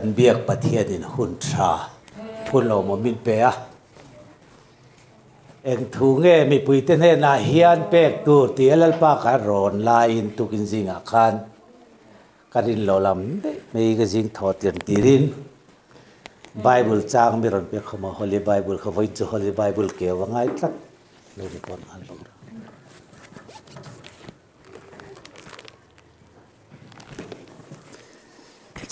kan biak pathian in hun tha phun lo mo min pe a eng thu nge mi pui te ne na hian pek tu ti alal pa ka ron la in tu kin zinga khan karin lo lam de mei ga jing thot yan tirin Bible chang mi ron pe khoma Holy Bible kho voi chu Holy Bible ke wa ngai tlak lo ni pon an lo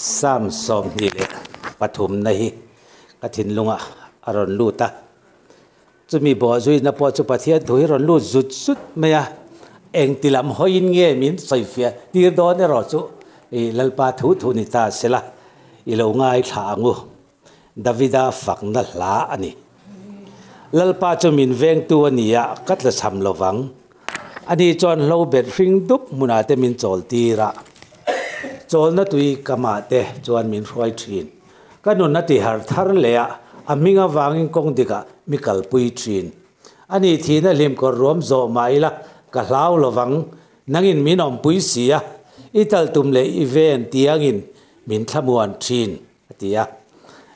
Sam som ni le pathum nahi kathin lunga aron luta chumi bo zui na po chu pathia dhui ron lu zut sut meya eng tilam hoin nge min soifia tir do ne ro chu e lalpa thu thu ni ta sela i lo ngai thangu Davida fakna hla ani lalpa chu min veng tu ania katla sam lowang ani chon lo bet ring dup muna te min chol tira chol na tui kama te chuan min roi thin kanun na ti har thar lea aminga wangin kong dika mikal pui thin ani thina lim ko rom zo maila ka hlau lowang nangin min om pui sia ital tum le event tiangin min thamuan thin atia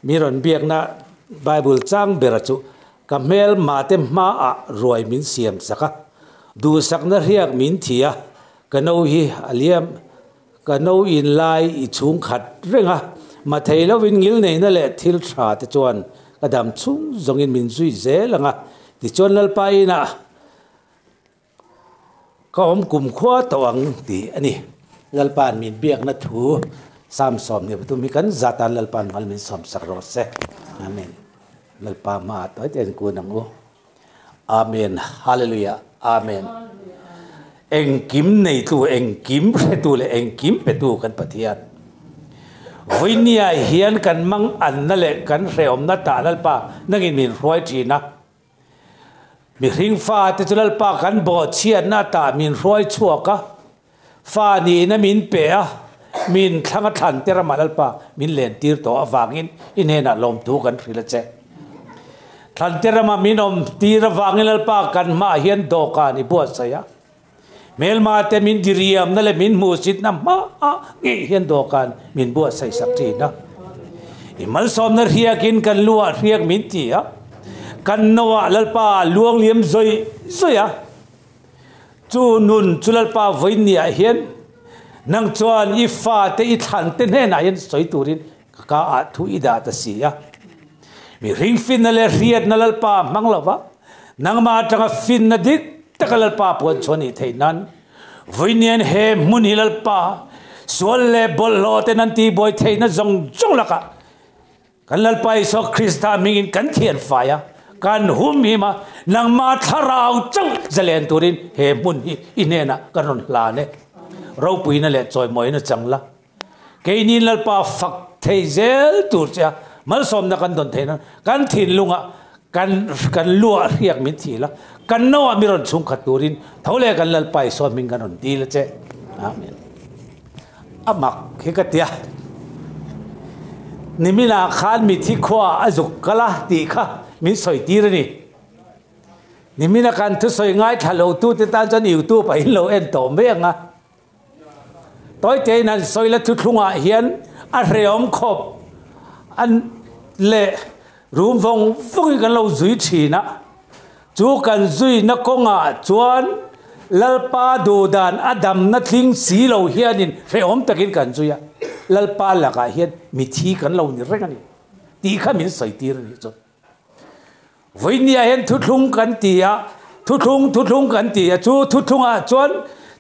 miron biak na Bible chang berachu kamel matem ma a roi min siam saka du sakna riak min thia kano hi aliam kano in lai I chung khat renga ma thailo win ngil nei na le thil tha te chuan kadam chung zongin min zui zelanga ti chon lalpa ina ka om kum khwa tawang ti ani lalpan min biak na thu sam som ne tu mi kan zatan lalpan mal min som sak ro se amen lalpa ma toy ten ku nang u amen hallelujah amen eng kim nei tu eng kim re tu le eng kim pe tu kan pathian voinia hian kan mang an na le kan reom na ta lalpa nangin min roi thina mi ring fa te lalpa kan bo chian na ta min roi chuaka fa ni na min pe a min thanga than tera malalpa min len tir to awangin inena lom tu kan rila che than tera ma min om tir awangin lalpa kan ma hian do ka ni bo saya mel ma te min diriam na le min musit na ma a nge hian do kan min bo sai sak thi na imal som na riakin kan lua riak min ti a kan nowa lalpa luang liam zoi zoya chu nun chulalpa voinia hian nang chuan I fa te I than te ne na yen soi turin ka a thu ida ta sia mi ring fin na le riat na lalpa manglawa nang ma tanga fin na dik takalalpa pon choni theinan voinian he mun hilalpa sual le bollo te nan ti boy theina zong zong laka kan lalpa so krista mingin kan thian faya kan hum hi ma nang ma tharau chang zalen turin he mun hi inena kanon la ne ro pui na le choi moi na changla ke ni lalpa fak thei zel tur cha mal som na kan don theina kan thin lunga kan lua riak min thila kan no amiron chung khaturin thole kan lalpai so min kan on dil che amen amak hikatia nimina khan mi thi khwa azuk kala ti kha min soi tirani nimina kan thu soi ngai thalo tu te tan chan youtube pa in lo en to menga toy te nan soi la thu thunga hian a reom khop an le rum vong vong kan lo zui thina chu kan zui na konga chuan lalpa do dan adam na thling si lo hianin reom takin kan zuya lalpa laka hian mi thi kan lo ni regani ti kha min soi tir ni chu voinia hian thu thlung kan tia thu thlung kan tia chu thu thlunga chuan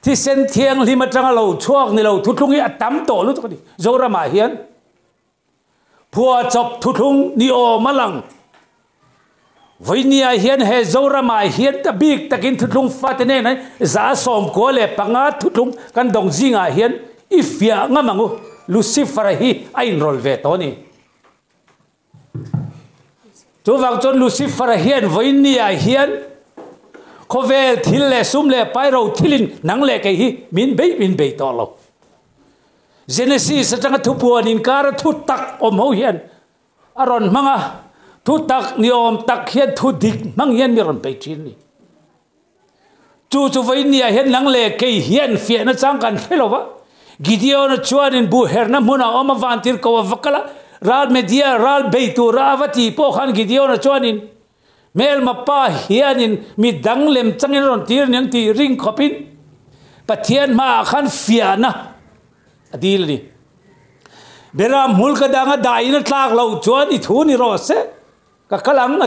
thi sen thiang lima tanga lo chuak ni lo thu thlungi atam to lu to ni zora ma hian phua chop thu thlung ni o malang voinia hian he zora ma hian ta big takin thu thlung fatene nai za som ko le panga thu thlung kan dong zinga hian ifia ngamangu lucifer hi ain rol ve to ni chu wang chon lucifer hian voinia hian khovel thil le sum le pairo thilin nang le ke hi min be to lo genesis atanga thu puan in kar thu tak om ho hian aron manga thu tak niom tak hian thu dik mang hian mi ron pe thin ni chu voinia hian nang le ke hian fia na chang kan felowa gideon chuan in bu herna muna oma vantir ko vakala ral media ral beitu ravati po khan gidio na chuanin mel mapa hianin mi danglem changin ron tir nyang ti ring khopin pathian ma khan fiana adil ni bera mulka danga daina tlak lo chuan I thu ni ro se ka kalang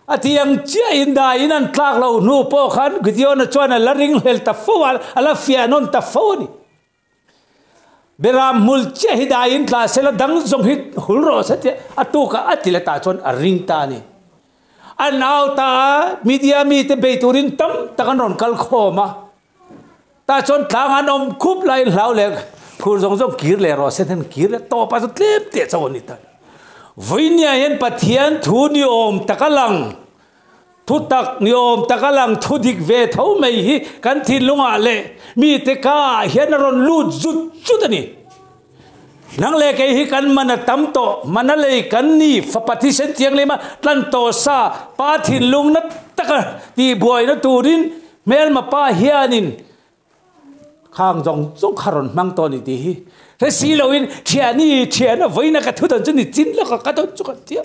ati yang chia in dain an tlak lo nu po khan gidio na chuan la ring hel ta fowal ala fianon ta foni bera mul chia hidain tla sela dang zong hit hul ro se te atuka atile ta chuan a ring ta ni an auta media mi te beiturin tam takan ron kal khoma ta chuan tlangan om khup lai hlau le khur zong zong kir le ro se then kir to pa chu tlep te chawni ta voinia yen pathian thu ni om takalang thu tak ni om takalang thu dik ve tho mai hi kan thin lunga le mi te ka hian ron lut zut chutani nang le ke hi kan mana tam to mana le kan ni fa pathi sen tiang le ma tlan to sa pa thin lung na taka ti boy na turin mel ma pa hianin khang jong jong kharon mang to ni ti hi re si loin thiani thiana voina ka thu tan chuni chin la ka to chu ka tia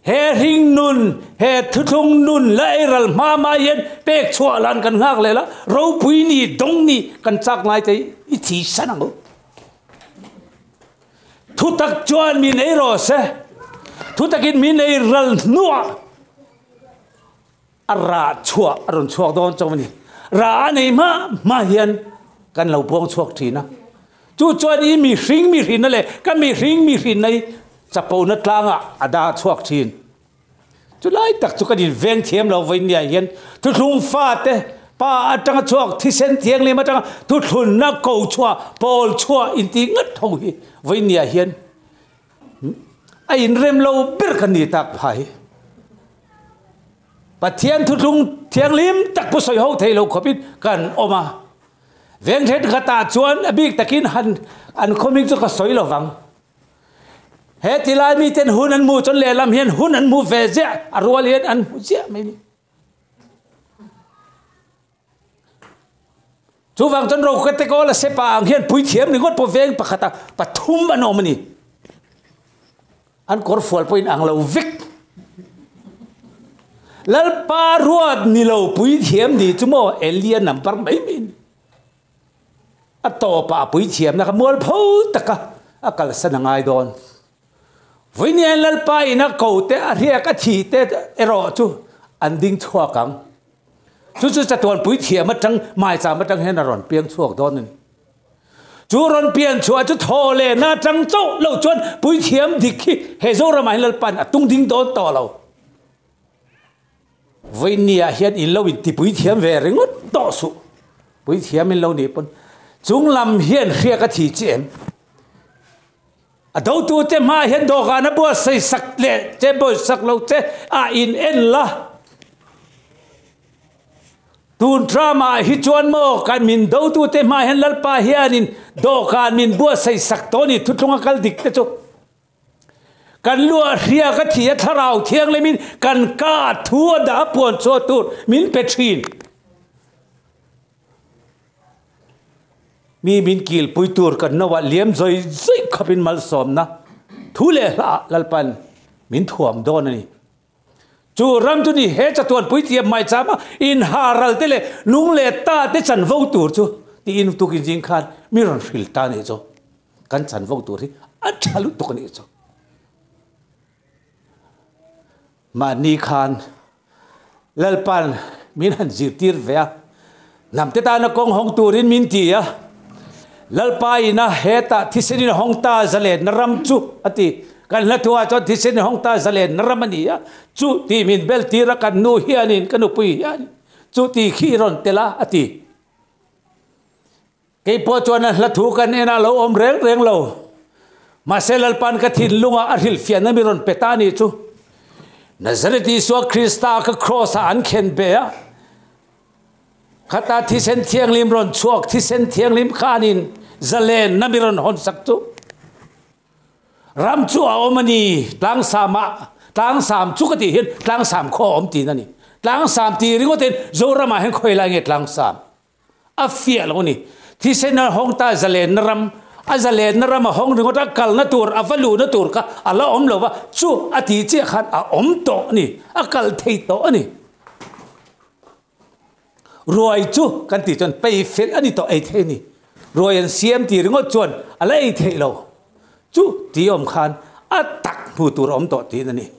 he ring nun he thuthung nun lairal mama yen pek chua lan kan ngak le la ro pui ni dong ni kan chak ngai te I thi sanang thu tak chuan mi nei ro se thu takin mi nei ral nuwa ara chua aron chuak don chawni ra nei ma hian kan lo pong chuak thina chu chuan I mi hring na le ka mi hring nei chapo na tlanga ada chuak thin chu lai tak chu kan in veng thiam lo voin nia hian thu thung fa te pa atang chuak thi sen thiang le ma tang thu thun na ko chua pol chua in ti ngat thong hi voin nia hian a in rem lo ber kan ni tak phai pathian thu thung thiang lim tak pu soi ho thei lo khopin kan oma veng thet kata chuan abik takin han an khoming chu ka soi lo wang he tilai mi ten hun an mu chon le lam hian hun an mu ve je arwal hian an mu je mai ni chu wang chon ro ka te ko la se pa ang hian pui thiam ni ngot po veng pakhata pathum anom ni an kor fual point ang lo vik lal pa ruat ni lo pui thiam ni chumo alien number mai min ato pa pui thiam na ka mol pho taka akal sanangai don voinian lal pa ina ko te a ria ka thi te ero chu anding chua kang chu chaton pui thiam ma tang mai cha ma tang hen ron piang chuak don ni chu ron pian chua chu thole na tang chau lo chuan pui thiam dikhi he zo ra mai lal pan atung ding don to lo voinia hian in lo in ti pui thiam ve ringot to su pui thiam in lo ni pon chung lam hian khia ka thi chem a do tu te ma hian do ga na bo sei sak le che bo sak lo te a in en la tun drama hi chuan mo kan min do tu te ma hian lal pa hian in do kan min bo sei sak to ni thu thunga kal dik te chu kan lua ria ka thi a tharau thiang le min kan ka thu da pon cho tu min petrin mi min kil puitur kan nawa liam zoi zoi khapin mal som na thule lalpan min thuam don ani chu ram tu ni he chatuan puitiam mai chama in haral tele lung le ta te chan vo tur chu ti in tu kin jing khan mi ron fil ta ne cho kan chan vo tur hi a chalu tu ni cho ma ni khan lalpan min han zir tir ve nam te ta na kong hong turin min ti ya lalpa ina heta thisenin hongta zale naram chu ati kan latua cho thisenin hongta zale naramania chu ti min bel tira kan nu hianin kanu pui hian chu ti khiron tela ati ke po chona lathu kan ena lo om reng lo maselal pan ka thin lunga arhil fian na miron petani chu nazareti so krista ka cross an khen be khata thisen thiang lim ron chuak thisen thiang lim khanin zalen namiron hon saktu ram chu omani tlang sam chu ka ti hin tlang sam kho om ti nani tlang sam ti ringoten zora ma hen khoi la nge tlang sam a fial oni thisen hong ta zalen ram อาจจะเล่นนรมาห้องถึงว่ากัลนตัวอวัลูนตัวก็อัลลอฮ์อมเลว่าชูอธิเจ้าขันอมโตนี่อกัลเทโตนี่รวยจูกันติจนไปเฟลอันนี้ต่อไอเทนี่รวยเสียมตีรึงก็จวนอะไรไอเทเราจูที่อมขันอัตักผู้ตัวอมโตตีนั่นนี่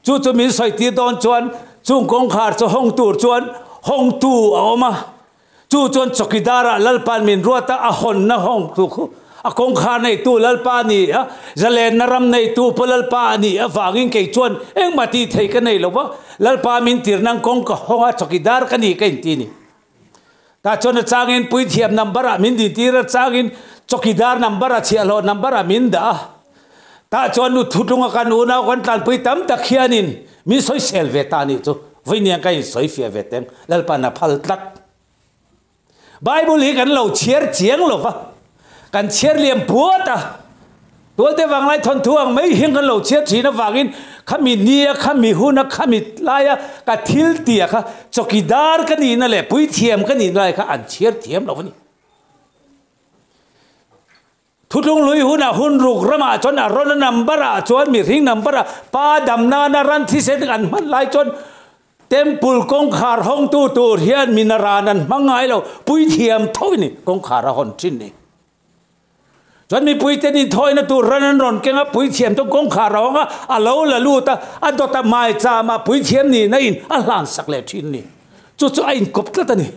จูจะมีสอยตีดอนจวนจูกงขาดจะห้องตัวจวนห้องตู้เอามาจูจวนจกิดาระลัลปานมินรัวตาอหอนนะห้องตุกอากงขาในตู้ลัลปานี่อะจะเล่นนรำในตู้พลัลปานี่อะฝากินเกยจวนเอ็งมาตีเทกันในหรอวะลัลปามินตีนังกงก็ห้องจกิดาระกันนี่กันตีนี่แต่จวนจางินปุยเทียมนัมบาระมินดีตีระจางินจกิดาระนัมบาระเชียโลนัมบาระมินดาแต่จวนนุทุตุงกันอุณากันตันปุยตั้มตะเคียนินมีสอยเซลเวตานี่จูวิญญาณกันสอยเฟียเวตเต็งลัลปานาพัลตักไบเบิลกันเราเชียร์เจียงหรอวะกันเชียร์เลี้ยมปวดอ่ะตัวเตวังไรทนทวงไม่เห็นกันเราเชียร์ชีนะวังอินข้ามีเนียข้ามีหุ่นข้ามีลายกันทิลเตียค่ะจกิดาร์กันนี่นั่นแหละปุยเทียมกันนี่อะไรค่ะอันเชียร์เทียมเราวันนี้ทุกลุยหุ่นหุ่นรุกระมาจนอารมณ์นัมบาระจวนมีทิ้งนัมบาระป้าดำนานารันที่เสด็จกันมันลายจนเต็มปุลกงขาร์ห้องตู้ตัวเฮียนมินารานันมังไงเราปุยเทียมเท่านี้กงขาร์ห้องชิ้นนี้จนมีปุยเตนิทอยนะตัวรันรอนเก่งปุยเทียมต้องกงขาร์ห้องอ่ะเราละลูตาอันตัวตาไม้จามาปุยเทียมนี่นั่นอันหลานสักเล็ชิ้นนี้จู่ๆไอ้กบก็ตันนี่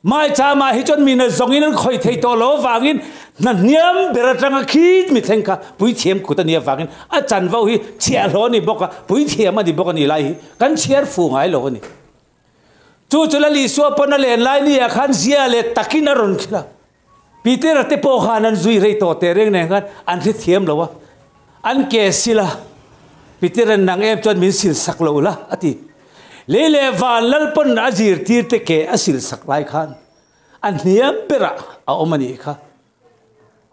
ไม้จามาให้จนมีนะจงอินนั้นคอยเทตัวโลวางินนั่นเนียมเบรจังคิดมิเทงค่ะปุยเทียมกุตันเนี่ยวางินอาจารย์ว่าฮีเชียร์โลนี่บอกว่าปุยเทียมมันดีบอกว่านี่ไรกันเชียร์ฟูงไงโลนี่จู่ๆละลิสวปนเลนไลนี่ขันเสียเลตักินารอนคิละปีเตอร์เตโปขานันจุยเรโตเตเรงเนี่ยกันอันที่เทียมโลวะอันเกศิละปีเตอร์นางเอฟจนมีสิลสักโลละอติเลเลวานลัลปนอาจิรตีร์เตเกอสิลสักไลขันอันเนียมเบระเอามันนี่ค่ะ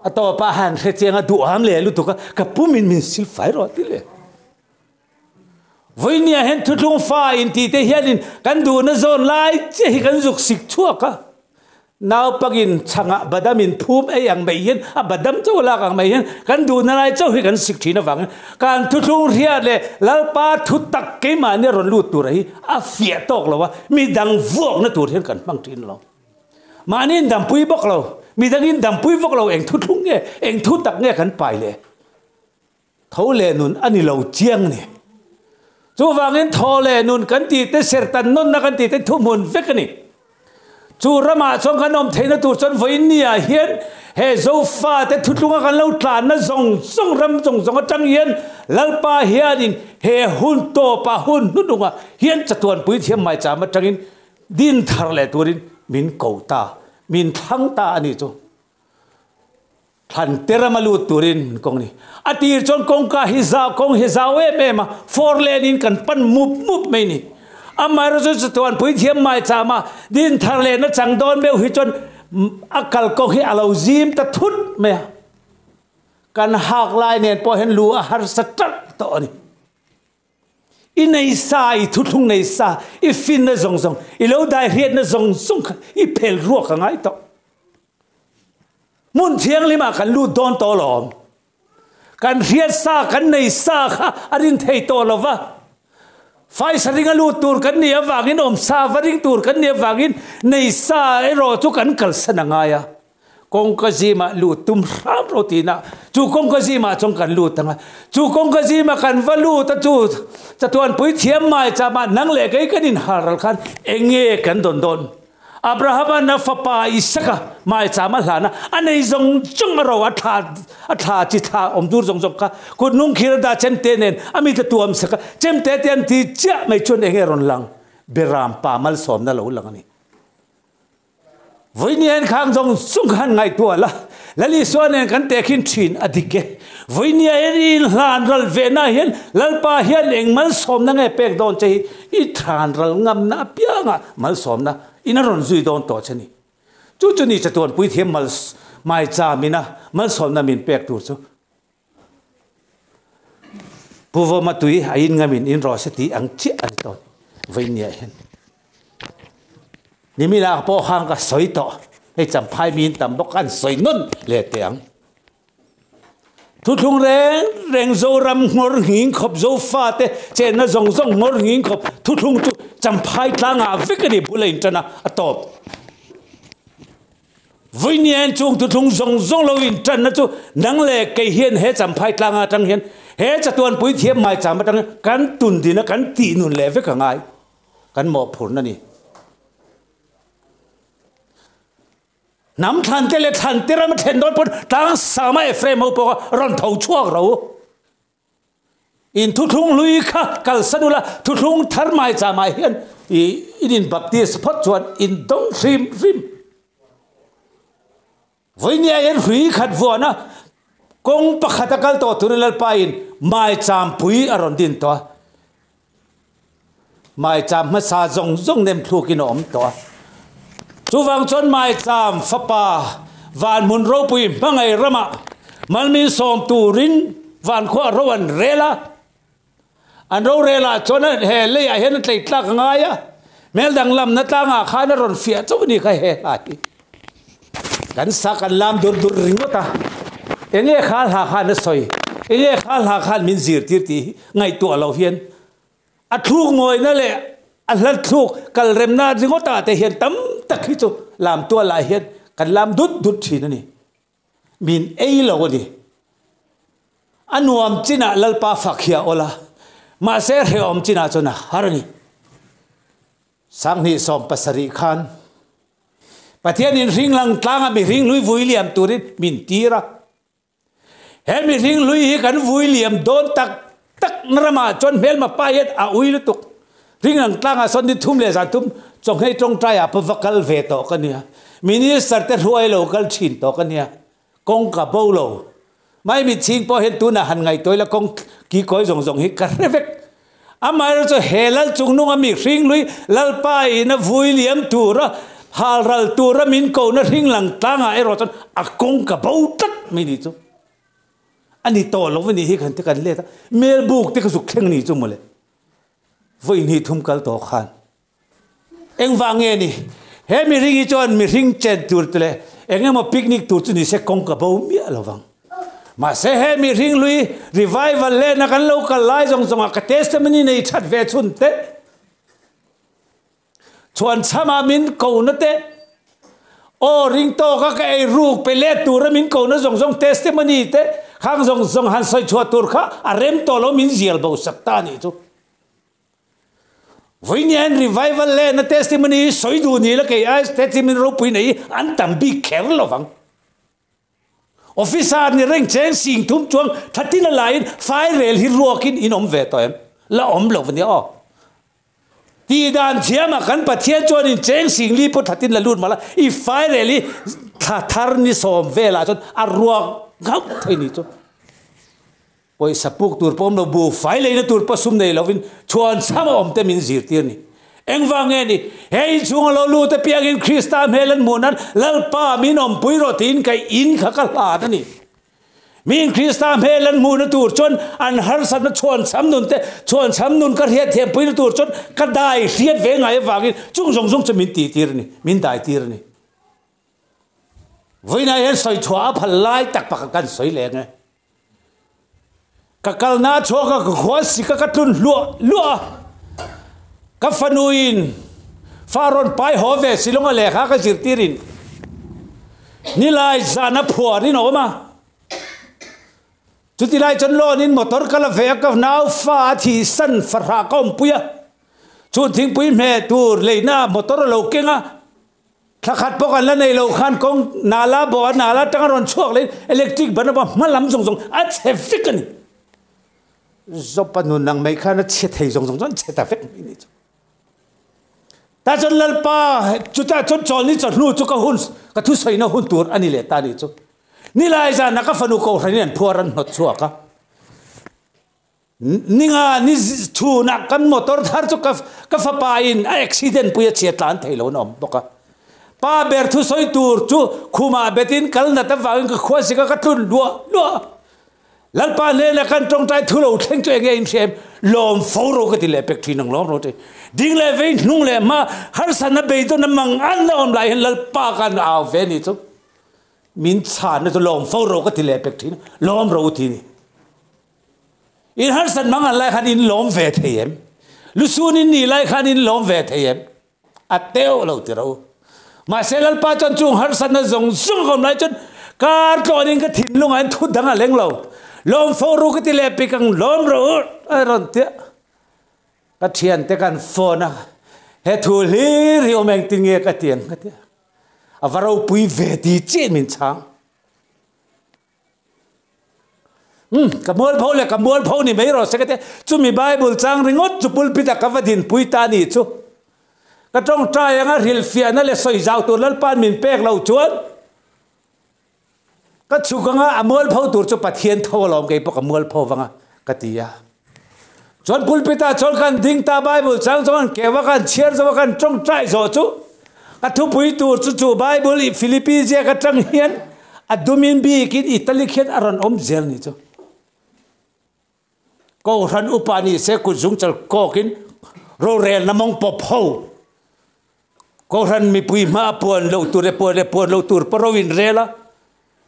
อัตโตปะหันเสียงดูอัมเลลุตุกะกับผู้มินสิลไฟรอติเลวันนี้เห็นทุกลุงฟ้าอินทีเทียนินกันดูนะโซนไลเจกันจุกสิกชัวกะนาวปักินช่างบัดมินภูมิยังไม่เห็นบัดมเจ้าลากังไม่เห็นกันดูนะไลเจ้าให้กันสิกทีนะฟังการทุกลุงเรียเลยแล้วป้าทุตักเกมาเนี่ยรอนลูตัวไรอาเฟียตอกเราวะมีดังวอกนะตัวเห็นกันบางทีเรามานี่ดังปุยบอกเรามีดังอินดังปุยบอกเราเองทุกลุงเนี่ยเองทุตักเนี่ยกันไปเลยเขาเลนุนอันนี้เราเจียงเนี่ยจู่วางเงินทอเลนุนกันตีเตเสรตันนุนนักกันตีเตทุ่มมุนเฟกนี่จู่ระมาส่งขนมเทนตัวจนวิญญาเฮียนเฮโซฟาเตทุลุงกันเล่าตลาดนั่นส่งรำส่งจังเฮียนลัลปาเฮียนินเฮหุ่นโตปะหุ่นนุ่นดุงะเฮียนจัตวันปุยเทียมไม่จามาจังอินดินทาร์เลตัวรินมินเกาตามินทั้งตาอันนี้จู่ท่านเตระมาลูตุรินกงนี่อดีตจนกงกาฮิซากงฮิซาเวเมมาฟอร์เลนินกันปันมุบไม่นี่อามารู้สึกตัวปุยเทียมไม่จามาดินทะเลนั่งจังโดนเบลฮิจนอากาศกงฮิอาลาวซิมตะทุดเมียกันหักลายเนี่ยพอเห็นลูอาหารสัตว์ตัวนี้อินในสายทุดทุ่งในสายอีฟินน่ะซงอีเหลวได้เรียนน่ะซงอีเพลรัวกันไงต่อมุนเทียงลิมากันลูดอนโตหลอมกันเรียนซากันในซาค่ะอรินเทโตลวะไฟสริงลูตูร์กันเนี่ยวากินอมซาฟริงตูร์กันเนี่ยวากินในซาไอโรทุกันกัลสนังไงกงกจีมาลูตุมรามโรตีนะจูกงกจีมาจงกันลูตังจูกงกจีมากันวลูตจูจะตัวนปุยเทียมไม่จะมานังเล็กไอ้กันอินฮารัลขันเองเงกันดนอับราฮัมนัฟปาอิสกะไม่จามาหลานะอันนี้จงเราอัฐาจิตาอมดูจงค่ะคุณนุ่งขีรดาเจมเตเนนอามิตตัวมสกะเจมเตเตนที่เจ้าไม่ชวนเองรอนลังเบรามปามัลสอมนั่นเราลังนี่วิญญาณข้างจงสุขันไงตัวละแล้วลิส่วนนั้นกันเตะขินชินอดีเกวิญญาณนี้หลานรัลเวน่าเห็นลัลปาเห็นเองมัลสอมนั่งไงเป็กโดนใจอีทานรัลงามนาเปียงะมัลสอมนะอินารอนซุยโดนต่อชนี่จู่ๆนี่จะตัวปุยเทียมมัลไม่จามินะมัลสอมนะมินเป็กตัวจู่ผู้ว่ามาตุยอินงามินอินรอสติอังเจอันต่อวิญญาณนี่มีนาพอห่างกับสอยต่อ hay chăm phai min tầm bốc ăn soi nôn lệ tiếng thu thung reng dâu ram ngor ngin khop dâu pha te che na zong zong ngor ngin khop thu thung tu chăm phai tlang à vết cái gì bù lên chân à top với niên chung thu thung zong zong lâu in chân na chu nang lệ cây hiền hết chăm phai tlang à trăng hiền hết chặt tuần bụi thiệp mai chăm trăng cắn tuần thì nó cắn tị nụn lệ với cả ngài cắn mỏ phun nó nè nắm thằng tê lệ thằng tê ra mà thèn đón bún đang sao mà Ephraim hậu bò ròn thầu chuộc rồi in thu thung lui kha kal sanu la thu thung thar mai cha mai hiền in baptist phát chuan in dong rim với nhà yên hủy khát vua na công bạc khát kal to tu lal pain mai cham pui aron din to mai cham ma sa zong zong nem thu ki nom to chú vang chọn mai cham phá pa van mun râu pui mangai rama malmin som tu rin van khoa rowan rela an râu rela chọn he le a hen tlei tlak ngai a mel dang lam na ta nga khana ron fia chu ni kha he lai kan sa kan lam dur ringota enge khal ha khan soi enge khal ha khan min zir tir ti ngai tu alo hian a thuk ngoi na le a hlat thuk kal remna ringota te hian tam tak hi chu làm tua lại hiện cần làm đút chỉ nữa nè mình ấy là cái gì anh nuông chỉ na lalpa phật hiệu ola mà sẽ hiểu ông chỉ na cho na harani sang ni som pasari khan pathian in ring lang tlang mi ring lui William turin min tira he mi ring lui hi kan William don tak narama chon mel ma pa yet a ui lu tuk ring lang tlang a son di thum le za thum trong hay trong trai à pavakal về to cái này minister te ruai local chin to cái này công cả bao lâu mai bị chinh po hiện tu na hàng ngày tôi là công ký coi rong hi cả vết amai cho helal chung nung ami ring lui lalpai na William tura haral tura min ko na ring lang tanga ero chon a công cả bao tất mình chu ani to lo ni hi kan te kan le ta mail book te ka suk theng ni chu mole voi ni thum kal to khan anh vang nghe nè, he mi ring chọn mi ring chen tur tule, anh em một picnic tur tu ni se kong cả bao mía lo vang, mà se he mi ring lui revival lên na kan local lai zong cái testimony này chat về chun te, chọn sama min cầu nó te, o ring to cái ruột pe le tur min cầu nó zong testimony te, khang zong han soi chua tur kha, arem to lo min ziel bao sakta ni tu. Với nhân revival lên testimony soi du ni là cái ai testimony ro pui nei an tam bi kher lo vang officer ni reng cheng sing thum chuang thatin la lain file rel hi rokin in om ve to em la om lo vani o ti dan thiam a kan pathian chon in cheng sing li po thatin la lut mala I file rel hi thar ni som ve la chon a ruak gau thei ni chu oi sapuk tur pom no bu fai le na tur pasum nei lovin chuan sama om te min zir tir ni eng wange ni hei chung lo lu te piang in Krista melan munan lalpa min om pui ro tin kai in kha ka la na ni min Krista melan mun tur chon an har san na chuan sam nun ka hiat them pui tur chon ka dai riat ve ngai wangin chung jong chamin ti tir ni min dai tir ni voi na hen soi chua phal lai tak pa kan soi le nge kakal na choka ka khwasi ka katun lua ka fanuin faron pai hove silonga le kha ka jirtirin nilai zana phuarin oma chutilai chanlo nin motor kala ve ka nau fa thi san farha kom puya chu thing pui me tur leina motor lo kenga thakhat pokan la nei lo khan kong nala bo nala tangaron chuak le electric banaba malam jong a chefikani zopanun nang mai khana che thei jong che ta fek ni ta chon lalpa chuta chon ni chon nu chu ka hun ka thu soi na hun tur ani le ta ni chu ni lai za na ka fanu ko hrian phuaran not chuaka ninga ni thu na kan motor thar chu ka fa pa in accident puya che tlan thei lo nom boka pa ber thu soi tur chu khuma betin kal na ta wang ka khwasi ka tun lua lalpa le la kan tong tai thulo theng chu ege in sem lom foro ka ti le pek thin ang lom ro te ding le ve nung le ma har san na be to na mang an lom lai lalpa kan aw ve ni chu min cha na to lom foro ka ti le pek thin lom ro ti ni in har san mang an lai khan in lom ve theyem lu sun in ni lai khan in lom ve theyem ateo lo ti ro ma se lalpa chan chung har san na zong sung kom lai chan kar ko ning ka thin lung an thu dang a leng lo lom foro ka ti le pek ang lom ro ron te ka thian te kan phone he thu li ri omeng tin nge ka tiang ka te avaro pui ve ti chen min chang kamol pho le kamol pho ni mai ro se ka te chu mi bible chang ringot chu pulpit ka vadin pui ta ni chu ka tong trai anga ril fia na le soi zau tu lal pan min pek lo chuan ka chu kanga amol pho tur chu pathian tholom ke po kamol pho wanga ka tia chon pulpita chon kan ding ta bible chang chon ke wa kan cher zo kan tong trai zo chu ka thu pui tur chu chu bible i philippi je ka tang hian adumin bi kin italy khet aron om zel ni chu ko ran upani se ku jung chal ko kin ro rel namong pop ho ko ran mi pui ma pon lo tur le pon lo tur provin rela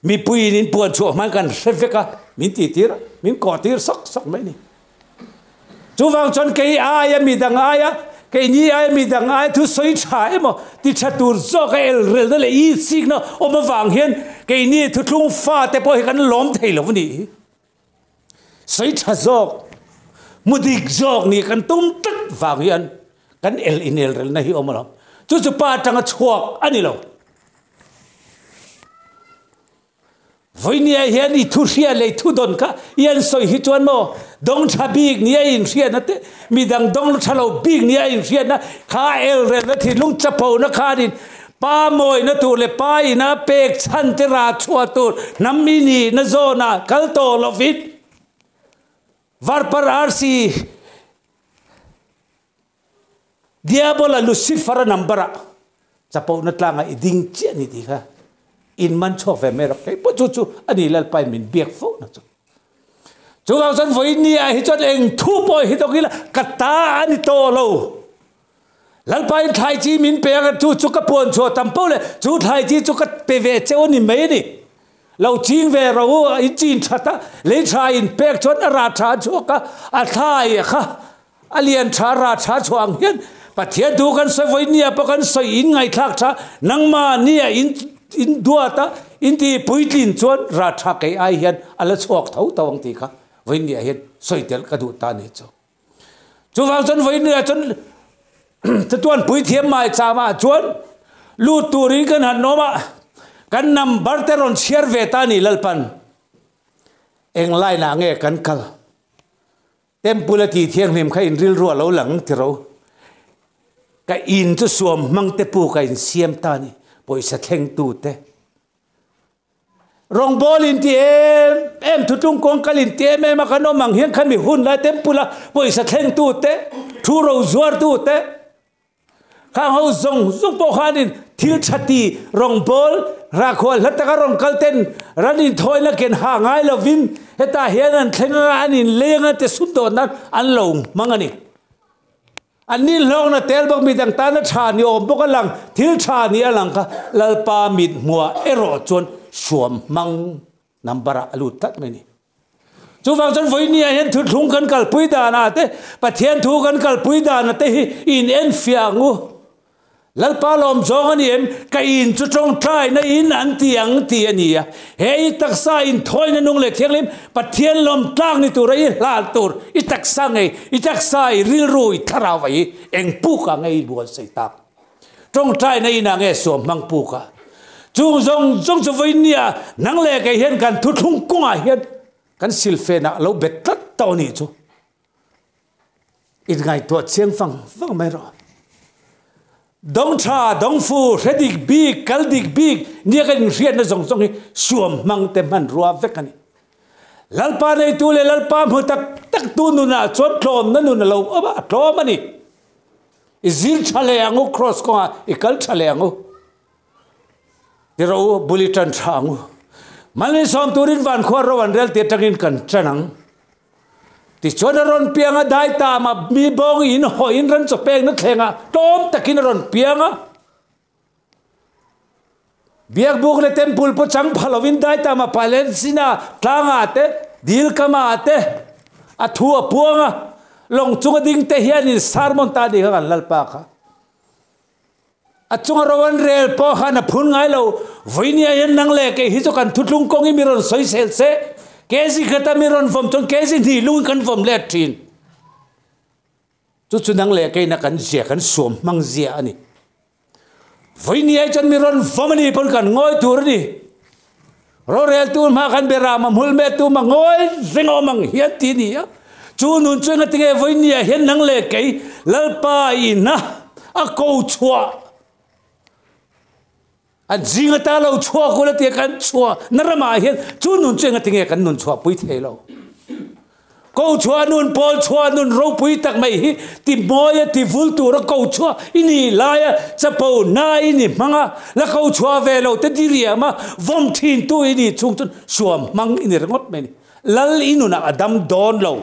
mi pui nin pon chu man kan seveka min ti tir min ko tir sok mai ni chu wang chon ke aya mi dang aya ke ni aya mi dang aya thu soi cha emo ti chatur zo ka el rel le i signo o ma wang hian ke ni thu tlung fa te po kan lom thei lo ni soi cha zo mudik zog ni kan tum tat wang hian kan el inel rel na hi omalo chu pa tanga chuak ani lo voinia hian i thu ria le thu don ka yan soi hi chuan mo dong tha big ni in ria na te mi dang dong thalo big ni in ria na kha el rel na thi lung chapo na kha din pa moi na tu le pa i na pek chan te ra chua tu nammi ni na zo na kal to lo fit var par arsi diabola lucifer nambara chapo na tlanga iding che ni ti kha in man cho ve me rak po chu ani lal pai min biak fo na chu ga san voi ni a hi chot eng thu po hi to kila kata ani to lo lal pai thai chi min pe ga chu ka pon cho tam po le chu thai chi chu ka pe ve che oni me ni lo ching ve ro i chin thata le tha in pek chot ra tha chu ka a thai kha alien tha ra tha chuang hian pathian du kan se voi ni a pa kan soi in ngai thak tha nangma ni a in duata in ti puitlin chon ra tha ke ai hian ala chok thau tawang ti kha voi ni a hian soi tel ka du ta ni chu wang chon voi ni a chon tuan pui thiam mai cha ma chon lu turin kan han no ma kan number te ron share ve ta ni lalpan eng lai na nge kan kal temple ti thiang him kha in ril ro lo lang ti ro ka in chu suam mang te pu ka in siam ta ni poi sa thleng tu te rong bol in ti em thu tung kong kalin ti em ma kan no mang hian khan mi hun la temple poi sa thleng tu te thu ro zuar tu te kha ho zong po khanin thil chati rong bol ra khol lataka rong kalten ranin thoi la ken ha ngai lovin heta hian an thlenga anin lenga te sum don nan an lo mangani ani long na tel bak mi dang ta na tha ni om bok lang thil tha ni alang ka lalpa mit mua ero chon suam mang nambara alut tat me ni chu wang chon voi ni hian thu thung kan kal pui da na te pathian thu kan kal pui da na te in en fiangu lalpa lom zong ani em ka in chu chong trai na in an tiang ti ania he taksa in thoi na nung le thianglim pathian lom tlang ni tur ai lal tur i taksa ngai i taksa i ril rui tharawai eng pu ka ngai bu sai tak chong trai na ina nge som mang pu ka chung zong chu voi nia nang le ke hian kan thu thung kunga hian kan silfe na lo bet tat to ni chu in ngai to chiang fang mai ro dong cha dong fu redik big kaldik big nia kan rian na zong suam mang te man ruwa vekani lalpa nei tu le lalpa mu tak tu nu na chot thlom na nu na lo aba thlom ani izil chale angu cross ko ikal chale angu dero bulletin thangu Malin som turin van khwa rowan rel te tangin kan chanang ti chona ron pianga dai ta ma mi bong in ho in ran chopeng na thenga tom takin ron pianga biak buk le temple po chang phalovin dai ta ma palen sina tlanga te dil kama te athua puanga long chunga ding te hian in sarmon ta di kan lalpa kha achunga rowan rel po hana phun ngai lo voinia yen nang le ke hi cho kan thutlung kongi miron soi sel se kezi khata miron vom chon kezi ni lung kan vom le thin chu chu nang le ke na kan zia kan som mang zia ani voinia chon miron vom ni pon kan ngoi tur ni ro rel tu ma kan bera ma mul me tu ma ngoi ringo mang hian ti ni ya chu nun chu na tinge voinia hen nang le ke lalpa ina a ko chua an zinga ta lo chua ko la te kan chua narama hian chu nun chenga tinge kan nun chua pui thelo ko chua nun pol chua nun ro pui tak mai hi ti moya ti vul tu ro ko chua ini laya chapo na ini manga la ko chua ve lo te diria ma vom thin tu ini chung chun suam mang ini ngot me ni lal inu na adam don lo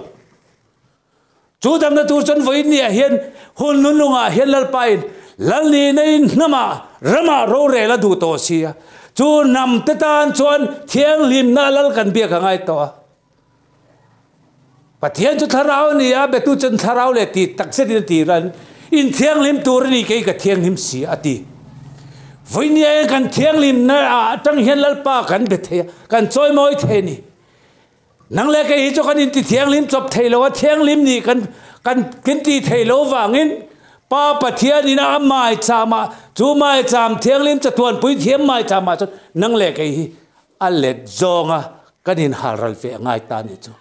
chu dam na tu chon voi ni hian hun nun lunga hian lal pain lal ni nei nama rama ro re la du to sia chu nam te tan chuan thiang lim na lal kan bia ka ngai to pathian chu tharau ni a be tu chen tharau le ti takse ti ran in thiang lim tur ni ke ka thiang lim si ati voinia kan thiang lim na a tang hian lal pa kan be the kan choi moi the ni nang le ke hi chu kan in ti thiang lim chop thelo wa thiang lim ni kan kin ti thelo wangin pa pathian ina mai chama chu mai cham thiang lim chatuan pui thiam mai chama chu nang le ke hi a let zonga kanin haral fe ngai ta ni chu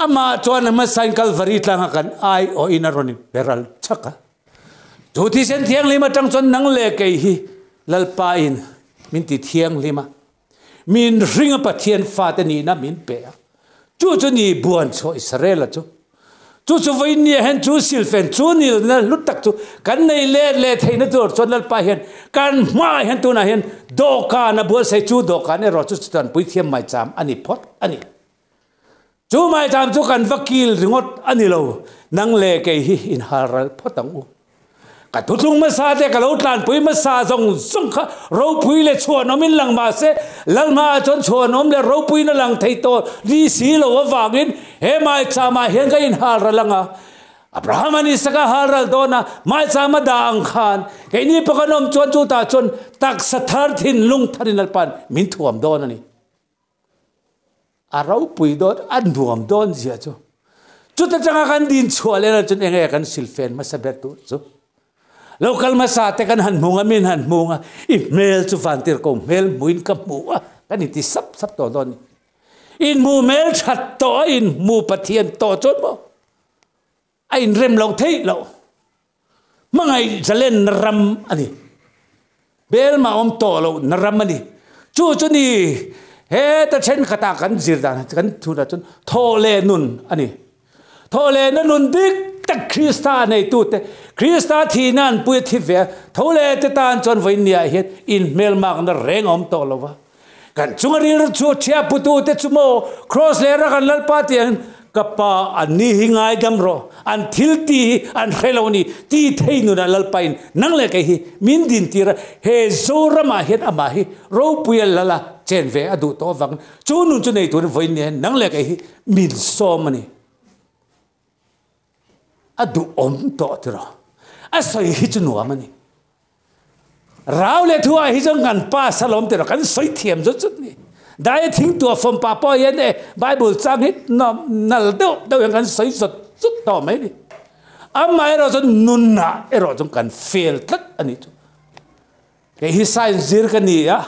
ama chuan ma cycle vari tlanga kan ai o ina ronin beral chaka chu thi sen thiang lim atang chon nang le ke hi lalpa in min ti thiang lima min ringa pathian fa te ni na min pe chu chu ni buan cho Israel chu chu voi ni hen chu silfen chu nil na lutak chu kan nei le theina tur chon lal pa hen kan ma hen tu na hen do ka na bu se chu do ka ne ro chu tan pui thiam mai cham ani phot ani chu mai cham chu kan vakil ringot ani lo nang le ke hi in haral photang u ka thutlung ma sa te ka lo tlan pui ma sa zong zong kha ro pui le chuan omin lang ma se lal ma chon chuan om le ro pui na lang thei to ri si lo wangin he mai chama hen ka in haralanga Abraham ani saka haral dona mai chama da ang khan ke ni pakanom chuan chu ta chon tak sathar thin lung tharin alpan min thuam don ani a ro pui dot an duam don zia chu chu ta changa kan din chuale na chun enge kan silfen ma sabet tu chu local masa te kan han munga min han munga email chu vantir ko mail muin ka muwa kan ti sap to don in mu mail chat to in mu pathian to chot bo ai rem lo thei lo mangai jalen ram ani bel ma om to lo naram ani chu ni he ta chen khata kan zir dan kan thu da chun tho le nun ani tho le nun dik tak Krista nei tu te Krista thi nan pui thi ve thole te tan chon voi nia het in mel mak na reng om to lo wa kan chungari chu chia putu te chumo cross le ra kan lal pa tian kapa ani hingai dam ro an thilti an kheloni ti theinu na lal pain nang le ke hi min din tira he zorama het ama hi ro puel lala chen ve adu to wang chu nun chu nei tu voi nia nang le ke hi min so mani adu om to tira asoi hi chu nuam ani rau le thua hi jong kan pa salom tira kan soi thiam zo chut ni dai thing tu from papa yen e bible chang hit no nal do yang kan soi zot chut to mai ni amai ro chon nun na ero jong kan fail tak ani chu ke hi science zir kan ni ya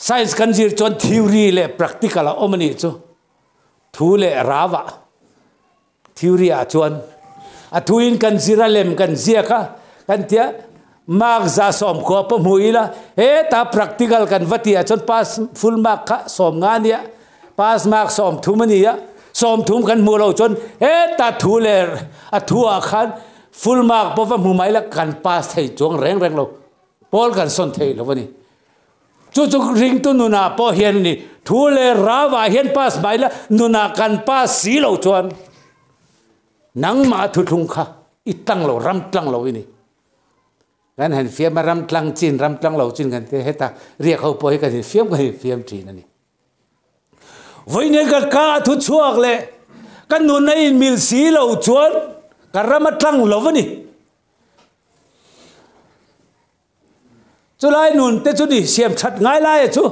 science kan zir chon theory le practical a omani chu thu le rawa theory a chuan a thuin kan zira lem kan zia kha kan tia mark za som ko pa muila he ta practical kan vati a chon pass full mark kha som nga nia pass mark som thumania som thum kan mulo chon he ta thu le a thua khan full mark po va mu mai la kan pass thei chong reng lo pol kan son thei lo ni chú ring tu nuna po hiền ni thu le ra và hiền pass bài là nuna kan pass xí lâu chuan nắng mà thu thung kha ít tăng lâu ram tăng lâu ini kan hen phim mà ram tăng lâu chin kan thế ta riêng hậu po cái phim chỉ này với nên cái cá thu chuộc lệ cái nuna in mil xí lâu chuan cái ram tăng lâu vậy chú lại nôn tết chú đi xem chặt ngay lại chú,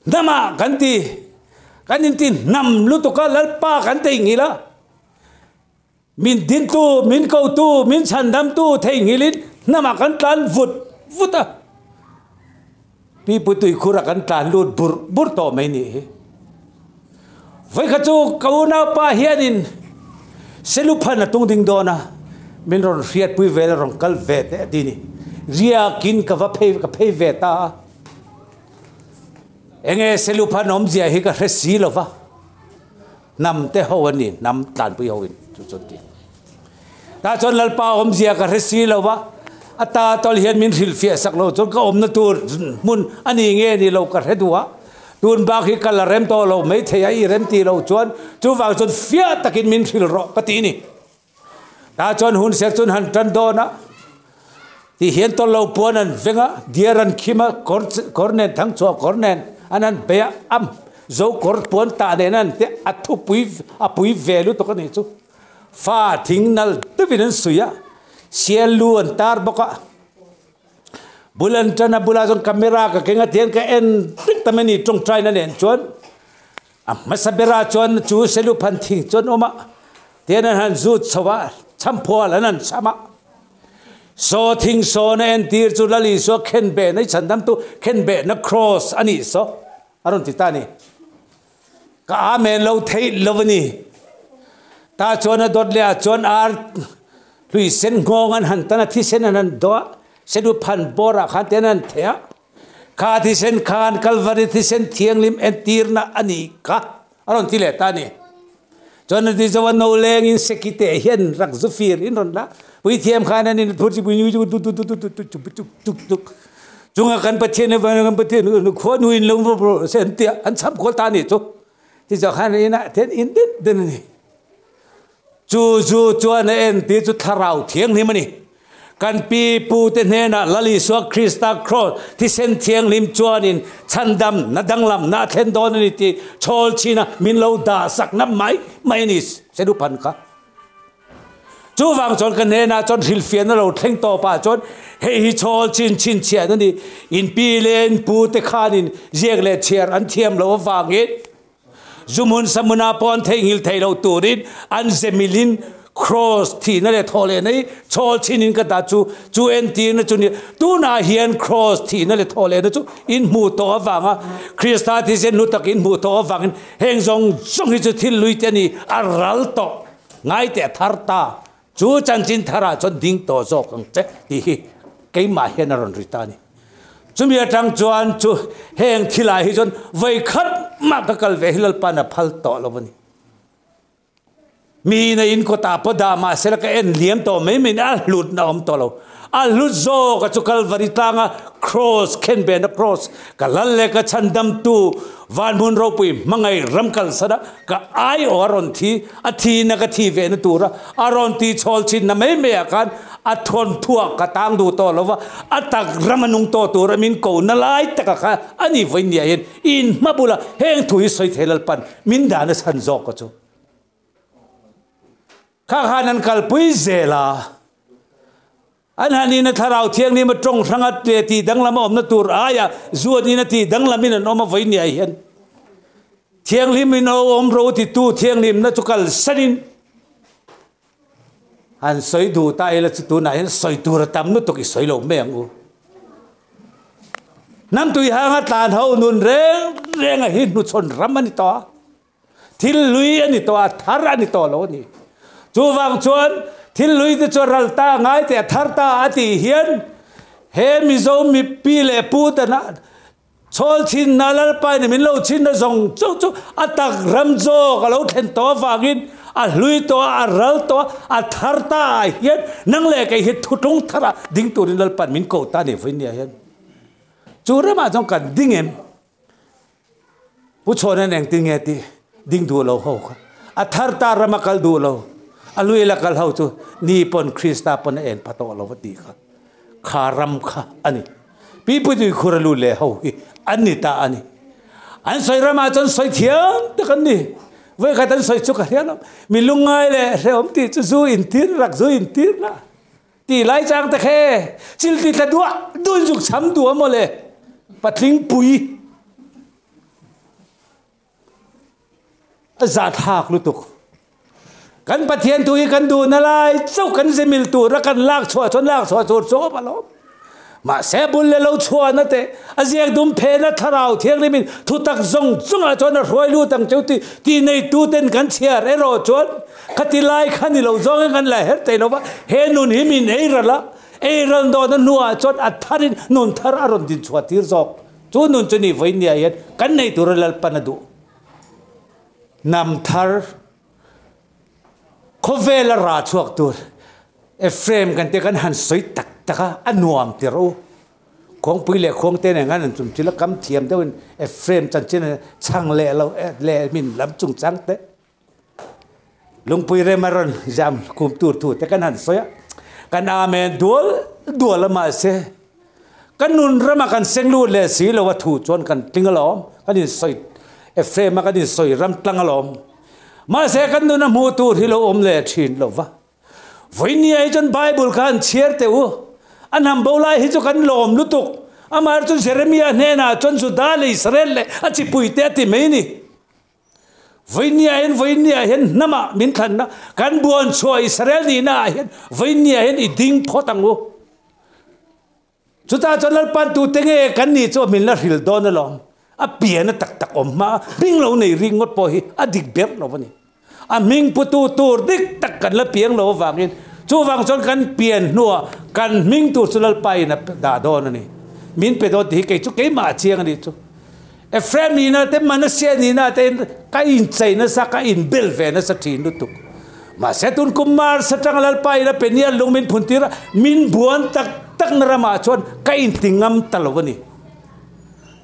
nằm à cái tin nằm lúc tôi có lát pa cái tin gì đó, mình tin tu, mình cầu tu, mình sản đam tu thấy gì lên, nằm à cái tan vụt à, bị bụi tui khura cái tan luôn bur to mấy nè, vậy cái chú cầu nào pa hiền in, sẽ lúc phan là tung đinh đó na, mình rồi riết bụi về rồi cal về thế đi nè. Ria kin ka phê về ta enge selupa nom zia hi ka resi lova nam te hawani nam tan pu hawin chu chu ti ta chon lalpa om zia ka resi lova ata tol hian min ril fia sak lo chon ka om na tur mun ani nge ni lo ka redua tun ba khi kala rem to lo mai thei ai rem ti lo chon chu wang chon fia takin min ril ro ka ti ni ta chon hun se chon han tan do na thì hiện tôi lâu buồn anh venga diaran khima cornen thang cho cornen anh bé am dấu cor buồn ta đến anh thế athu pui về lúc tôi có này chú pha thính nal tôi vì nên suya xe luôn tar baka bulan chana bulazon camera ka kenga tian ka en tik tamani trong trai na nen chon masabera chon chu selu phan thing chon oma tian han zu chawa champo la nan sama so thing so na en tir chu lali so khen be nai chandam tu khen be na cross ani so aron ti ta ni ka me lo thei lovani ta chona dot le chon ar lui sen ngong an han tana thi sen an do sedu phan bora khan tenan thea kha thi sen khan kalvari thi sen thiang lim en tir na ani ka aron ti le ta ni chona di jawan no leng in sekite hian rak zu fir in ron la wi thiam khan an in thurji bu nyu tu chunga kan pathian kan pathian kho nu in long bro sen tia an chap khol ta ni chu ti ja khan ina ten in den ni chu na en ti chu tharau thiang ni mani kan pi pu te ne na lali so krista cross ti sen thiang lim chuan in chandam na danglam na then don ni ti chol china min lo da sak na mai ni se du pan ka chu wang chon kan ne na chon hil fian na lo thleng to pa chon hei chol chin chia na ni in pi len pu te khan in jek le chiar an thiam lo wangin zumun samuna pon thengil thailo turin an zemilin cross thi na le thole nei chol chinin ka da chu en ti na chu ni tu na hian cross thi na le thole na chu in mu to wanga krista thi sen nu tak in mu to wangin heng jong hi chu thil lui te ni aral to ngai te thar ta chu chan chin thara chon ding to zo kang che ti ke ma hian ron rita ni chumi atang chuan chu heng thilai hi chon vai khat ma ka kal ve hilal pa na phal to lovani mi na in ko ta poda ma sel ka en liam to mai min a lut na om to lo a lut zo ka chu kal varitanga cross ken be na cross ka lalle ka chandam tu van mun ro pui mangai ram kal sada ka ai oron thi a thi na ka thi ve na tura aron ti chol chin na mai me kan a thon thua ka tang du to lo wa a tak ramanung to tura min ko na lai ta ka ani voin ya in mabula heng thui soi thelal pan min da na san zo ko chu khanan kalpui zela an hanin na tharau thiang ni ma trong thangat te ti danglam om na tur aya zuat ni na ti danglam in no ma voi ni ai hian thiang lim in om ro ti tu thiang lim na chukal sanin an soi du ta ela chu tu na hian soi tu ra tam nu to ki soi lo meng u nam tui hanga tan ho nun reng a hin nu chon ramani to thil lui ani to thar ani to lo ni chu wang chuan thil lui te chu ral ta ngai te thar ta ati hian he mi zo mi pi le pu ta na chol chin na lal pai ni min lo chin na zong chu atak ram zo ka lo then to wangin a lui to a ral to a thar ta hian nang le kai hi thutung thara ding turin lal pan min ko ta ni voin ya hian chú ra mà trong cần đinh em bút cho nên anh tiếng nghe thì đinh đua lâu hậu à thar ta ra mà cal đua lâu à lui là cal hậu chú ni pon Christa pon en pato lâu vật đi khá khá ram khá anh pi bút đi khura lu lệ hậu anh ta anh soi ra mà trong soi thiếm được anh đi với cái tên soi chúc cái thiếm lắm mình lung ngay lệ rồi ông tí chú du in tiết rắc du in tiết là tí lại trang ta khe chil tí ta đua dục chấm đua mà lệ bắt linh bùi giả thạc lúc tục kan bắt thiên tui kan đua nà lại châu kan sẽ mil tu ra kan lạc chua chua mà lo mà sẽ bùn lệ lâu chua nà thế à giang đùm phê nà thảo thiêng lên mình thu tắc zong à cho nà roi lu tăng châu tí này tu tên kan chia rẽ rồi chuan khát tí lai khăn đi lâu zong kan lại hết tay lâu vợ hết nun hi mình ấy rồi đó nà nua chuan à tharin nun thar à rồi din chua tiệt dọc chú nun cho ni vậy nia hết kan này tu ra lal panadu nam thar có về là ra chuộc tu Ephraim kan te kan han soi tak taka anuam tiro khong pui le khong te ne ngan chum chila kam thiam te Ephraim chan chen chang le lo le min lam chung chang te lung pui re maron jam kum tur tu te kan han soya kan amen dual ma se kan nun rama kan senglu le si lo wa thu chon kan tingalom kan in soi Ephraim kan in soi ram tlangalom mà sẽ cần nó mua tu thì lâu lệ chín lâu va với nhiều chân Bible kan chia teu anh ham bao lai hết cho kan lom lu tục amar chân Jeremiah nè na chân Judah le Israel le anh chỉ bùi tê thì mấy nè với nhiều hiện nằm min khăn na kan buồn cho Israel đi na hiện với nhiều hiện iding phot ang u chúng ta chân lal pan tu tenge kan ni cho min la hil don lom à biển nó tắc mà ring lâu này ring ngót bồi à địch bẹp lâu vậy à mình putu địch tắc cần là biển lâu vàng in chú vàng chọn cần biển nua cần mình tu sưu pai na đà đo này mình pe đo thì cái chú cái mà chiang đi chú Ephraim ni na tem Manasseh ni na tem cái in chạy na sa cái in bel về na sa tin lu tuk mà sẽ tuân kumar sa trang lal pai na penia lung min phun tira min buan tắc na rama chọn cái in tingam talo vậy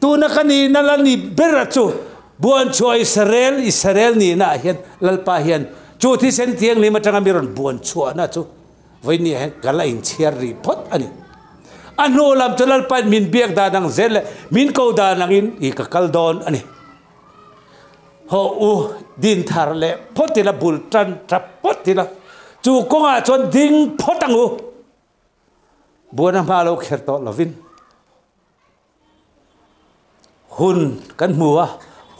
tu na kani na lan ni berachu buan cho Israel ni na hian lalpa hian chu thi sen tiang ni matanga miron buan chu na chu voi ni kala in chiar ri phot ani ano lam chalal pa min biak da nang zel min ko da nang in I ka kaldon ani ho u din thar le photila bultan trap photila chu konga chon ding photangu buan ma lo kherto lovin hun kan mua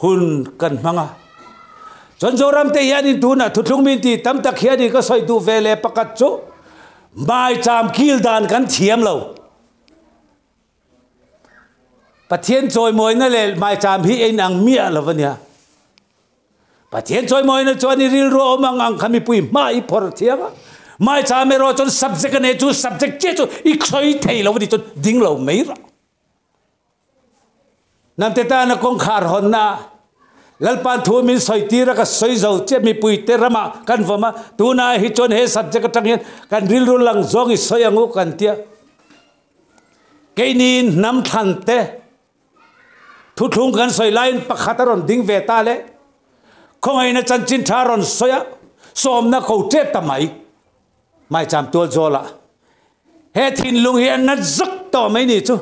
hun kan manga chon joram te yani tu na thutlung min ti tam tak hiani ka soi tu vele pakat chu mai cham kil dan kan thiam lo pathian choi moi na le mai cham hi ein ang mia lo vania pathian choi moi na choni ril ro mang ang khami pui mai por thiama mai cham ro chon subject ne chu subject che chu I khoi thei lo di chon ding lo mai ra nam te ta na kong khar hon na lalpan thu min soi tira ka soi zo che mi pui te rama kan vama tu na hi chon he subject ka tanghen kan ril ru lang zong I soi angu kan tia keinin nam than te thu thung kan soi line pakhataron ding ve ta le khong ai na chan chin tharon soya som na ko trep tamai mai cham tol zola he thin lung hian na zak to mai ni chu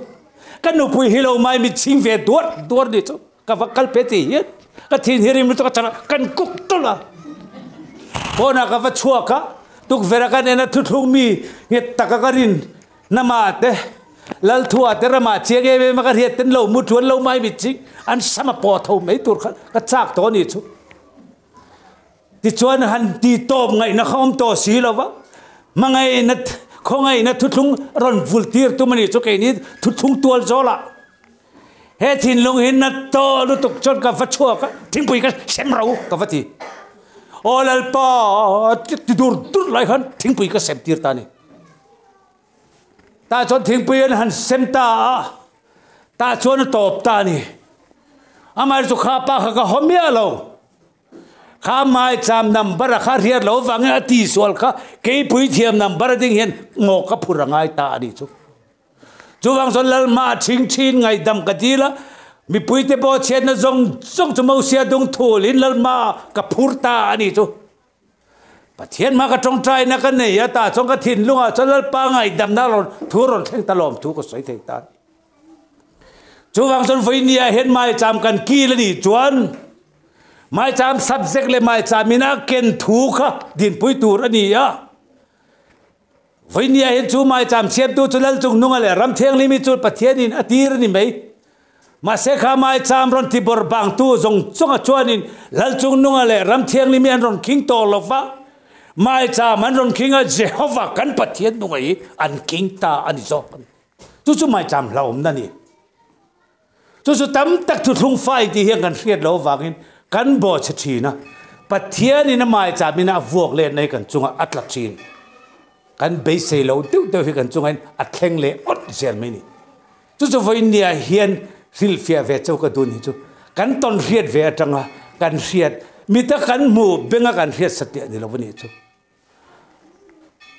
kan nu pui hilo mai mi ching ve duar di chu ka vakal peti hian ka thin hirim to ka chana kan kuk to la bona ka va chua ka tuk vera kan ena thu thung mi nge takakarin nama te lal thua te rama chege be ma ka riet ten lo mu thuan lo mai mi ching an sama po tho mai tur ka chak to ni chu ti chuan han ti tom ngai na khom to si lo wa mangai na khongai na thuthung ron vultir tu mani chu ke ni thuthung tual zola he thin lung hin na to lu tuk chon ka vachua ka thing pui ka sem rau ka vati olal pa ti dur lai han thing pui ka sem tir ta ni ta chon thing pui han sem ta chon top ta ni amar chu kha pa ka homia lo kha mai cham number kha riat lo wang ati sol kha ke pui thiam number ding hian ngo ka phurangai ta ni chu จูวังส่วนลัลมาชิงไงดำกะดีละมีปุยเตบอเชนนะจงจะมาเสียดงทูลินลัลมากับพูดตาอันนี้จูปะเทียนมากระจงใจนักเนี่ยตาจงกระถินลุงอ่ะจนลัลปาไงดำน่ารอนทูรอนเทงตลอมทูก็สวยเทงตาจูวังส่วนไฟเนียเห็นไม้จามกันกี้ละนี่จวนไม้จาม subject เลยไม้จามมีนักเก็นทูค่ะดินปุยตูรอันนี้อ่ะไฟเนียเห็นจูไม้จามเชียบตูจุลัลจงนุ่งอะไรรำเทียงลิมิจูปะเทียนินอดีรนี่ไหมมาเสกขาไม้จามรอนที่บอร์บังตูจงจวนนินลัลจงนุ่งอะไรรำเทียงลิมิอันรอนคิงโตลฟะไม้จามอันรอนคิงอ่ะเจฮวากันปะเทียนนุ่งไอ้อันคิงตาอันนี้จอกจูไม้จามเราอมนั่นนี่จู่ๆตั้มตักทุกทุ่งไฟที่เฮียกันเรียดเราวากินกันบ่ชัดชีนะปัทเทียนี่นะหมายจากมีนะวกเล่นในกันจุงอัดลักชีนกันเบสเซลเราติ้วเฮียกันจุงอัดเข่งเล่อดเสียนไม่นี่จู่ๆไฟเนี่ยเฮียนริลเฟียเวเจ้าก็ดูนี่จู่กันตอนเรียดเวจังอ่ะกันเรียดมีแต่กันหมู่เบ่งกันเรียดสตินี่เราวันนี้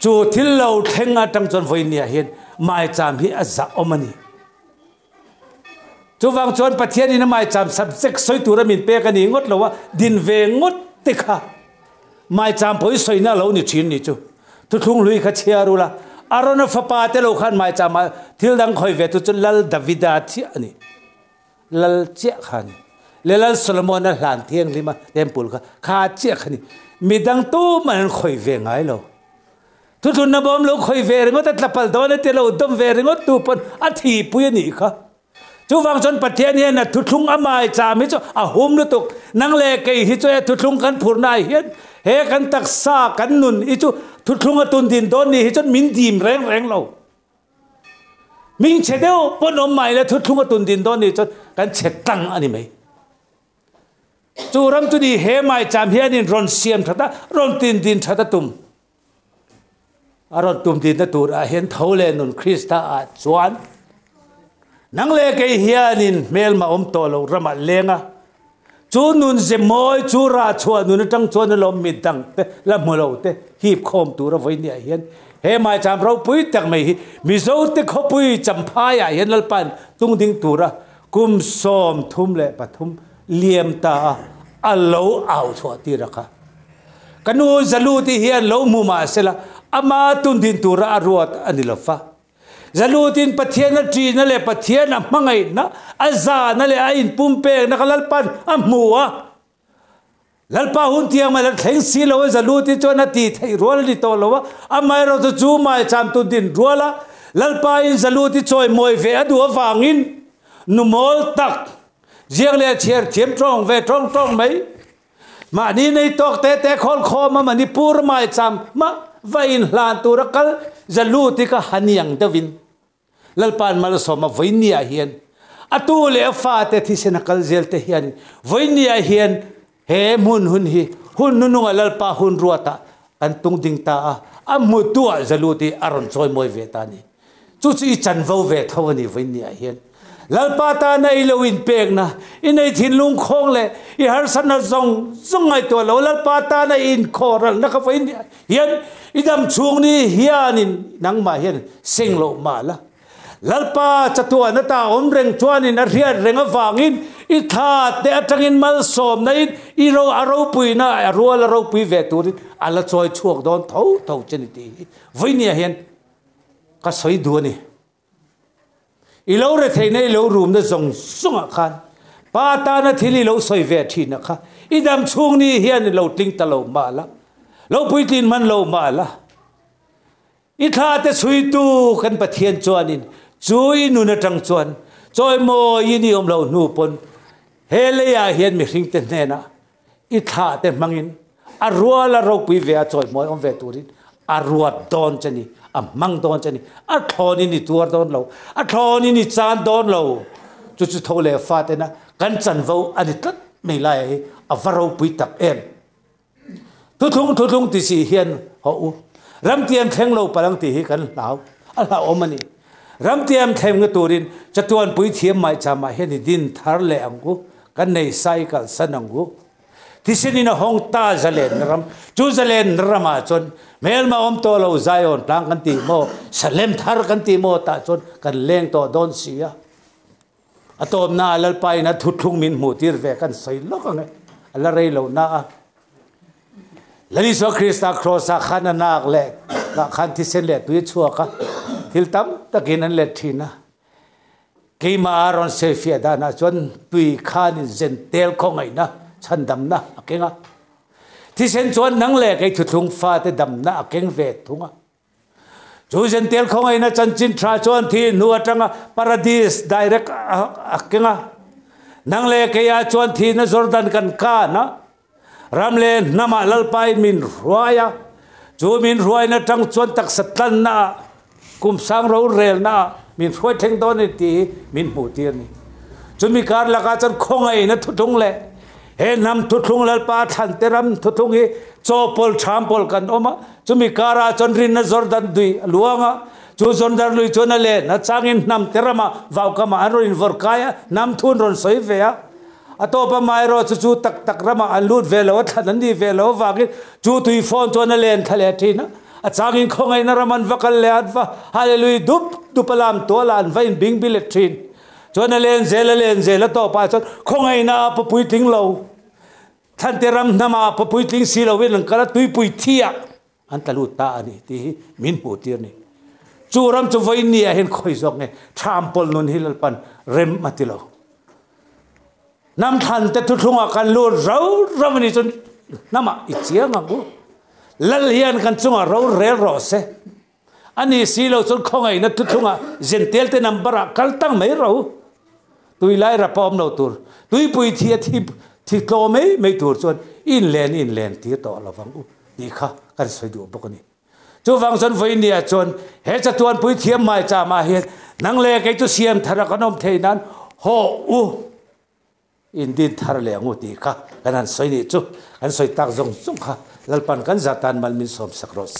จู่ที่เราเข่งจังจนไฟเนี่ยเฮียนหมายจากมีอาซาอมันนี่จูวังชวนประเทศนี้นะไม่จำ subject สวยตัวมินเปกันนี่งดเราว่าดินเวงดติค่ะไม่จำพอยสวยน่าเรานี่ชินนี่จูทุกทุ่งลุยขัดเชียรุละอารมณ์ฟ้าป่าเตลูขันไม่จำมาที่ดังคอยเวทุจลัลดาวิดาเชียนี่ลัลเจ้าขันลัลโซโลมอนนั่นหลานเทียงลิมาเต็มปุลค่ะข้าเจ้าขันนี่มีดังตู้มันคอยเวงไงเราทุกทุนนับอมเราคอยเวงก็แต่ละปัลโดนเตลูดมเวงก็ตูปนอาทิตย์ปุยนี่ค่ะจูฟังชนประเทศนี้นะทุกทุ่งอามายจามิจ่อหุ่มลุตุกนังเลกฮิจ่อทุกทุ่งกันพูนายเห็นเฮกันตักซากันนุนอิจูทุกทุ่งตุนดินโดนนี่ฮิจนมินดีมแรงเรามิงเฉดเดียวปนอมใหม่แล้วทุกทุ่งตุนดินโดนนี่จนกันเฉดตังอันนี้ไหมจูรำจุดีเฮไม่จามเฮียนินรอนเสียมทัดรอนตินดินทัดตุมอารอนตุมดินทัดตูระเห็นเท่าเลนุนคริสต์อาจวนนังเลกเฮียนินเมลมาอมโตโลรำเลงะจูนุนเจมอยจูราชวนุนจังชวนลมมิดังเตละมุลเตฮีบคอมตัวเราไว้เนี่ยเห็นเฮมาจามเราปุยตักไม่มิโซเตเขาปุยจำพายเห็นลปันตุงดิ้งตัวระกุมสมทุ่มเละปทุมเลียมตาอัลโลเอาชวตีระค่ะกันูจะลูที่เฮียนโลมุมาเสละอามาตุนดินตัวระอรวดอันนี้ละฟ้าจะรู้ที่ประเทศนั้นจีนนั่นแหละประเทศนั้นมังไงนะอาซานั่นแหละอินปุ่มเปกนักลัลปันมัวลัลปาหุ่นเทียงมาลัลเข่งซีเราจะรู้ที่จวนนาทีไทยรัวลิโตเราว่าไม่เราจะจูมาจำตุดินรัวละลัลปาอินจะรู้ที่ช่วยมวยเวอดัวฟังอินนุมอลตักเจียงเลยเชียร์เทียมตรองเวตรองไหมมานี่ในตอกแต่คอลคอมานี่ปูรมาจำมาไว้อินลานตัวรักจะรู้ที่ก็ฮันยังเดวินลัลปานมาลสมาไว้เนียเฮียนอตูเลฟาเตที่เซนักลเซลเตเฮียนไว้เนียเฮียนเฮมุนหุนฮีหุนนุงลัลปาหุนรัวตาอันตุงดิงตามุตัวจะรู้ที่อารอนซอยมวยเวตานีจุดอีจันวเวทวันนี้ไว้เนียเฮียนลัลปาตาในเลวินเปกนะอินในทินลุงคงเลยอีฮาร์สันซงไงตัวเราลัลปาตาในอินคอรัลนักไว้เนียเฮียนอีดำช่วงนี้เฮียนินนังมาเฮียนเซ็งโลมาละลัลปาจัตัวนัตาอมเร่งชวนินเรียดเร่งฟังอินอีธาเตะจังอินมัลสมในอีเราอารมณ์ปุยนะรัวเราปุยเวตุริอัลละจอยช่วงโดนเท่าเจนิตีไว้เนี่ยเห็นก็สวยดูนี่อีเราเรทในเรารูมนั่งส่งขันป้าตาหน้าที่เราสวยเวทีนะคะอีดำช่วงนี้เฮียนเราติ้งตะเรามาละเราปุยตินมันเรามาละอีธาเตสวยตูกันปะเทียนจวนินจุยนุนจังจวนจอยโมยินิอมเราหนูปนเฮเลียเฮียนมีสิ่งเต็มแน่นะอีธาเตมังอินอารัวละเราปุยเวจอยโมอมเวตุรินอารัวดอนจันีมังดอนจันีอาทอนี่ตัวดอนเราอาทอนี่จานดอนเราจุดทอเลฟาเตนะกันจันวาวอันนี้ตัดไม่ไล่อาวเราปุยตับเอ็มทุกที่สี่เฮียนเขารำเตียมแทงเราปลังตีให้กันเหลาอะไรอมันนี่รำเตียมแทงกับตัวดินจะตัวปุยเทียมไม่จำมาเห็นดินทาร์เลงกูกันในไซกัลสนังกู ที่เช่นนี้นะฮงตาจะเล่นรำจูจะเล่นรำมาจนเมลมาอมตัวเราใจอ่อนพลางกันตีโมสเลมทาร์กันตีโมตาจนกันเล่งตัวโดนเสียอตอมนาลัลไปนะทุทุงมินหมูตีร์เวกันใส่ล็อกไงอะไรเราหน้าแล้วนี่สวคริสต์ครอสขันนักเล็กขันที่เส้นเล็กตัวชั่วค่ะทิลตั้มตะกินนั่นเล็กทีนะกีมาอารอนเซฟีดานะจนตุยขานิเซนเตลคงไงนะฉันดำนะเก่งอ่ะที่เส้นจวนนังเล็กไอ้ทุทุงฟ้าแต่ดำนะเก่งเวททุงอ่ะจูเซนเตลคงไงนะจันจินทราจวนที่นัวจังอ่ะพาราดิสไดเรกเก่งอ่ะนังเล็กไอ้ยาจวนที่นะจอร์แดนกันก้านะรำเลนน้ำมาลัลไปมินรวยจูมินรวยนะจังจวนตักสตันนะกุมสังเราเรลนะมินรวยทั้งตัวนี่ตีมินปูตีนี่จนมีการลักาจันคงไงนะทุทุงเล่เห็นนำทุทุงลัลปาทันเตรำทุทุงฮีโจปอลชามปอลกันอมาจนมีการาจนรินนะจอร์แดนดุยลวงอ่ะจูจอร์แดนลุยจนนั่นเล่นะจางอินนำเตรมาว่าวกมาอันรินวอร์กายนำทุนรอนสวยเวียอตัวประมาณเราจู่ตักรำมาอันลูดเวลว่าทันนี้เวลว่ากิจู่ตุยฟอนตัวนั่นเองทะเลทีนะอาจารย์คงไงนรมันวักเลดว่าฮาเลลุยดุปลามตัวลานไว้บิงบิเลทีนจวนนั่นเองเจลตัวป้าจนคงไงนะปปุยทิ้งเราท่านเตรำนมาปปุยทิ้งสีเราเวลังกระตุยปุยเทียอันตะลุตาอันนี้ที่มินปูเตียนี่จู่รำจู่ไว้เนี่ยเห็นคอยจอกเนี่ยทามปลนุนฮิลปันเร็มมาติเราน้ำทันแต่ทุกทุกกันลูเราวันนี้จนน้ำมาอิจฉางักูลัลเฮียนกันจุงเราเร่รอเสอันนี้สิเราจนคงไงนะทุกทุกเจนเทลเตนัมบาระกัลตั้งไม่เราตุยไล่รับพร้อมเราตัวตุยปุยที่ที่โตไม่ตัวจนอินเลนที่ต่อเราฟังนี่ค่ะกันสวยดูบุกนี่จู่ฟังจนไฟเนี่ยจนเฮจะตัวปุยเทียมไม่จ่ามาเห็นนังเล็กไอ้จุเสียมทาระกันอมเทนั้นโหอินดีทาร์เลงูตีค่ะกันนั้นสวยนี่จู่กันสวยตักจงค่ะลัลปันกันจัตันมันมีสมสักรสเส